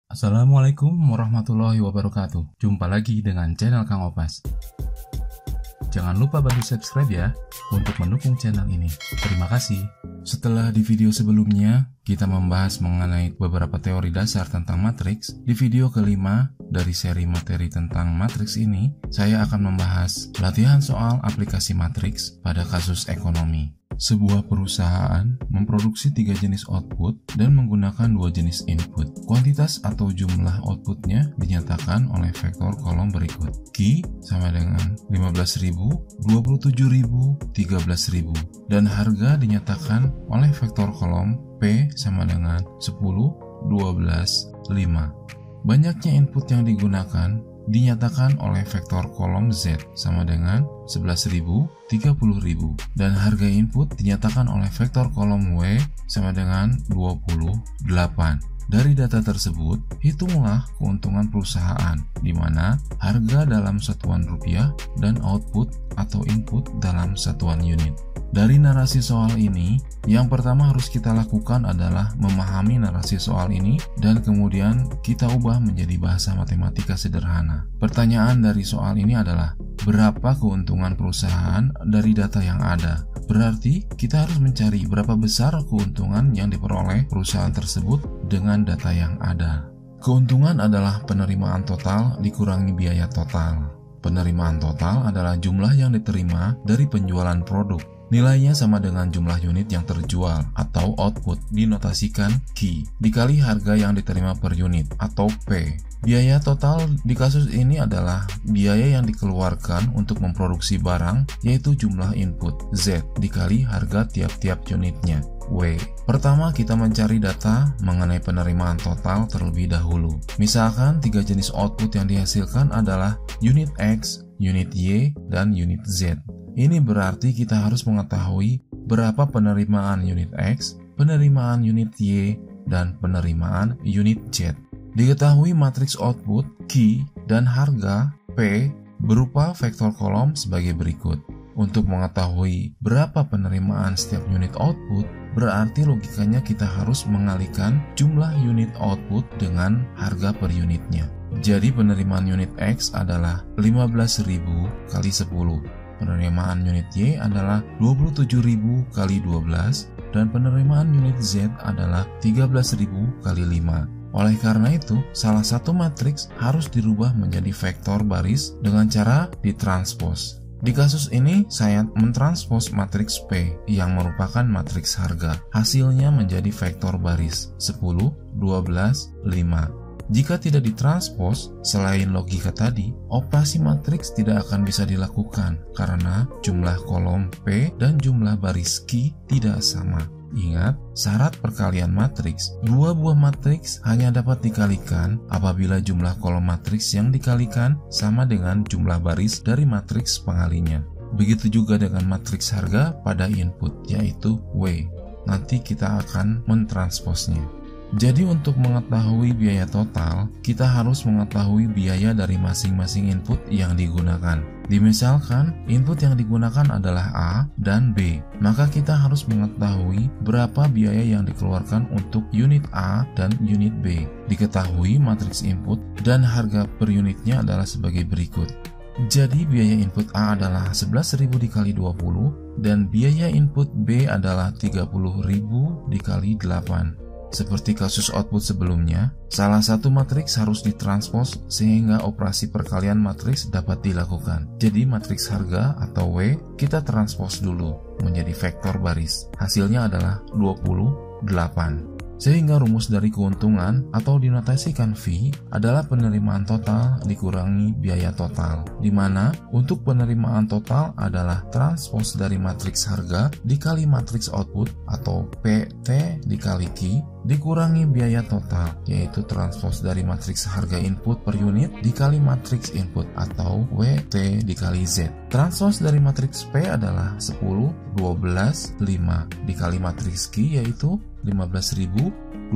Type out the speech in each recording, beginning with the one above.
Assalamualaikum warahmatullahi wabarakatuh. Jumpa lagi dengan channel Kang Opas. Jangan lupa bantu subscribe ya untuk mendukung channel ini. Terima kasih. Setelah di video sebelumnya kita membahas mengenai beberapa teori dasar tentang matriks, di video kelima dari seri materi tentang matriks ini, saya akan membahas latihan soal aplikasi matriks pada kasus ekonomi. Sebuah perusahaan memproduksi 3 jenis output dan menggunakan 2 jenis input. Kuantitas atau jumlah outputnya dinyatakan oleh vektor kolom berikut. Q sama dengan 15.000, 27.000, 13.000. Dan harga dinyatakan oleh vektor kolom P sama dengan 10, 12, 5. Banyaknya input yang digunakan dinyatakan oleh vektor kolom Z sama dengan 11.000, 30.000, dan harga input dinyatakan oleh vektor kolom W sama dengan 28. Dari data tersebut, hitunglah keuntungan perusahaan di mana harga dalam satuan rupiah dan output atau input dalam satuan unit. Dari narasi soal ini, yang pertama harus kita lakukan adalah memahami narasi soal ini dan kemudian kita ubah menjadi bahasa matematika sederhana. Pertanyaan dari soal ini adalah, berapa keuntungan perusahaan dari data yang ada? Berarti kita harus mencari berapa besar keuntungan yang diperoleh perusahaan tersebut dengan data yang ada. Keuntungan adalah penerimaan total dikurangi biaya total. Penerimaan total adalah jumlah yang diterima dari penjualan produk. Nilainya sama dengan jumlah unit yang terjual atau output dinotasikan Q dikali harga yang diterima per unit atau P. Biaya total di kasus ini adalah biaya yang dikeluarkan untuk memproduksi barang, yaitu jumlah input Z dikali harga tiap-tiap unitnya W. Pertama kita mencari data mengenai penerimaan total terlebih dahulu. Misalkan 3 jenis output yang dihasilkan adalah unit X, unit Y, dan unit Z. Ini berarti kita harus mengetahui berapa penerimaan unit X, penerimaan unit Y, dan penerimaan unit Z. Diketahui matriks output, Q, dan harga, P, berupa vektor kolom sebagai berikut. Untuk mengetahui berapa penerimaan setiap unit output, berarti logikanya kita harus mengalihkan jumlah unit output dengan harga per unitnya. Jadi penerimaan unit X adalah 15.000 kali 10. Penerimaan unit Y adalah 27.000 kali 12 dan penerimaan unit Z adalah 13.000 kali 5. Oleh karena itu, salah satu matriks harus dirubah menjadi vektor baris dengan cara ditranspos. Di kasus ini, saya mentranspos matriks P yang merupakan matriks harga. Hasilnya menjadi vektor baris 10, 12, 5. Jika tidak ditranspos, selain logika tadi, operasi matriks tidak akan bisa dilakukan karena jumlah kolom P dan jumlah baris Q tidak sama. Ingat, syarat perkalian matriks, 2 buah matriks hanya dapat dikalikan apabila jumlah kolom matriks yang dikalikan sama dengan jumlah baris dari matriks pengalinya. Begitu juga dengan matriks harga pada input, yaitu W. Nanti kita akan mentransposnya. Jadi untuk mengetahui biaya total, kita harus mengetahui biaya dari masing-masing input yang digunakan. Dimisalkan, input yang digunakan adalah A dan B, maka kita harus mengetahui berapa biaya yang dikeluarkan untuk unit A dan unit B. Diketahui matriks input dan harga per unitnya adalah sebagai berikut. Jadi biaya input A adalah 11.000 dikali 20 dan biaya input B adalah 30.000 dikali 8. Seperti kasus output sebelumnya, salah satu matriks harus ditranspos sehingga operasi perkalian matriks dapat dilakukan. Jadi matriks harga atau W kita transpos dulu menjadi vektor baris. Hasilnya adalah 28. Sehingga rumus dari keuntungan atau dinotasikan V adalah penerimaan total dikurangi biaya total, di mana untuk penerimaan total adalah transpos dari matriks harga dikali matriks output atau PT dikali Q dikurangi biaya total, yaitu transpos dari matriks harga input per unit dikali matriks input atau WT dikali Z. Transpos dari matriks P adalah 10, 12, 5 dikali matriks Q yaitu 15.000,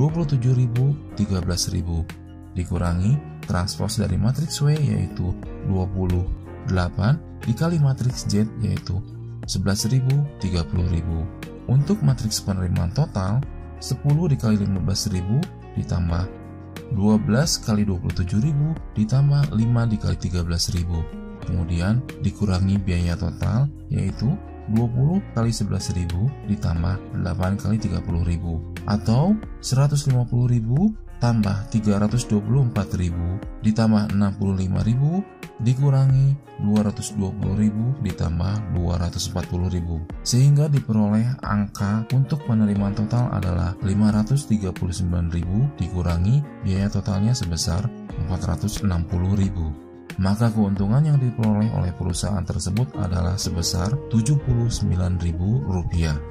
27.000, 13.000 dikurangi transpos dari matriks W yaitu 28 dikali matriks Z yaitu 11.000, 30.000. Untuk matriks penerimaan total 10 dikali 15.000 ditambah 12 kali 27.000 ditambah 5 dikali 13.000. Kemudian dikurangi biaya total, yaitu 20 kali 11.000 ditambah 8 kali 30.000, atau 150.000 tambah 324.000 ditambah 65.000 dikurangi 220.000 ditambah 240.000, sehingga diperoleh angka untuk penerimaan total adalah 539.000 dikurangi biaya totalnya sebesar 460.000. Maka keuntungan yang diperoleh oleh perusahaan tersebut adalah sebesar Rp79.000.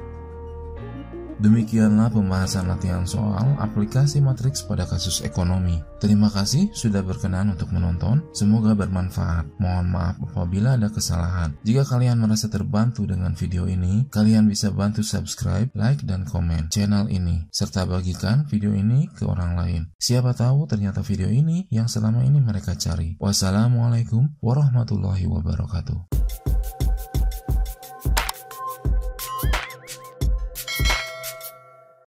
Demikianlah pembahasan latihan soal aplikasi matriks pada kasus ekonomi. Terima kasih sudah berkenan untuk menonton, semoga bermanfaat. Mohon maaf apabila ada kesalahan. Jika kalian merasa terbantu dengan video ini, kalian bisa bantu subscribe, like, dan komen channel ini, serta bagikan video ini ke orang lain. Siapa tahu ternyata video ini yang selama ini mereka cari. Wassalamualaikum warahmatullahi wabarakatuh.